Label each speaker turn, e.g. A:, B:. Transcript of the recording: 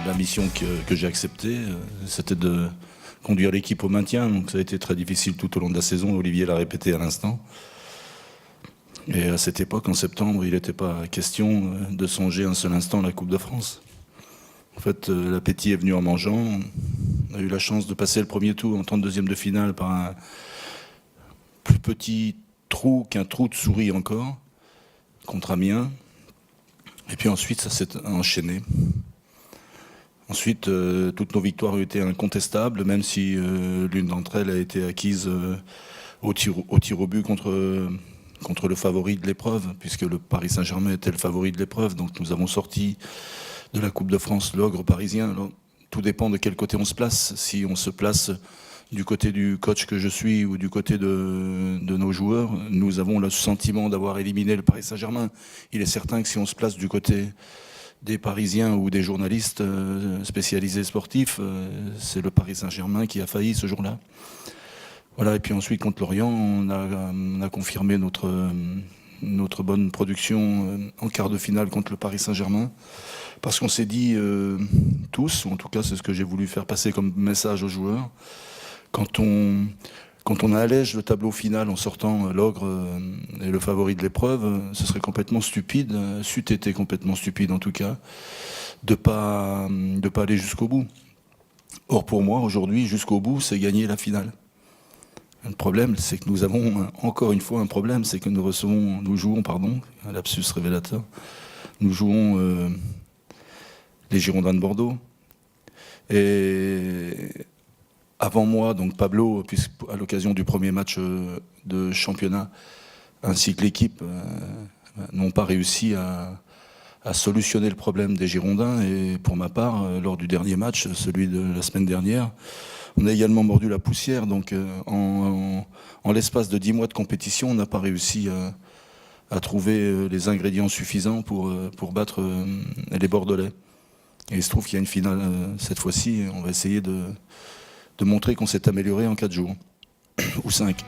A: la mission que j'ai acceptée, c'était de conduire l'équipe au maintien. Donc ça a été très difficile tout au long de la saison. Olivier l'a répété à l'instant. Et à cette époque, en septembre, il n'était pas question de songer un seul instant à la Coupe de France. En fait, l'appétit est venu en mangeant. On a eu la chance de passer le premier tour en 32e de finale par un plus petit trou qu'un trou de souris encore, contre Amiens. Et puis ensuite, ça s'est enchaîné. Ensuite, toutes nos victoires ont été incontestables, même si l'une d'entre elles a été acquise au tir au but contre le favori de l'épreuve, puisque le Paris Saint-Germain était le favori de l'épreuve. Donc nous avons sorti de la Coupe de France l'ogre parisien. Alors, tout dépend de quel côté on se place. Si on se place du côté du coach que je suis ou du côté de nos joueurs, nous avons le sentiment d'avoir éliminé le Paris Saint-Germain. Il est certain que si on se place du côté des Parisiens ou des journalistes spécialisés sportifs, c'est le Paris Saint-Germain qui a failli ce jour-là. Voilà, et puis ensuite contre Lorient, on a confirmé notre bonne production en quart de finale contre le Paris Saint-Germain, parce qu'on s'est dit tous, ou en tout cas c'est ce que j'ai voulu faire passer comme message aux joueurs, quand on allège le tableau final en sortant l'ogre et le favori de l'épreuve, ce serait complètement stupide, c'eût été complètement stupide en tout cas, de pas aller jusqu'au bout. Or pour moi, aujourd'hui, jusqu'au bout, c'est gagner la finale. Le problème, c'est que nous avons encore une fois un problème, c'est que nous jouons, un lapsus révélateur, nous jouons les Girondins de Bordeaux. Et avant moi, donc Pablo, à l'occasion du premier match de championnat, ainsi que l'équipe, n'ont pas réussi à solutionner le problème des Girondins. Et pour ma part, lors du dernier match, celui de la semaine dernière, on a également mordu la poussière. Donc en l'espace de 10 mois de compétition, on n'a pas réussi à trouver les ingrédients suffisants pour battre les Bordelais. Et il se trouve qu'il y a une finale cette fois-ci. On va essayer de montrer qu'on s'est amélioré en 4 jours, ou 5.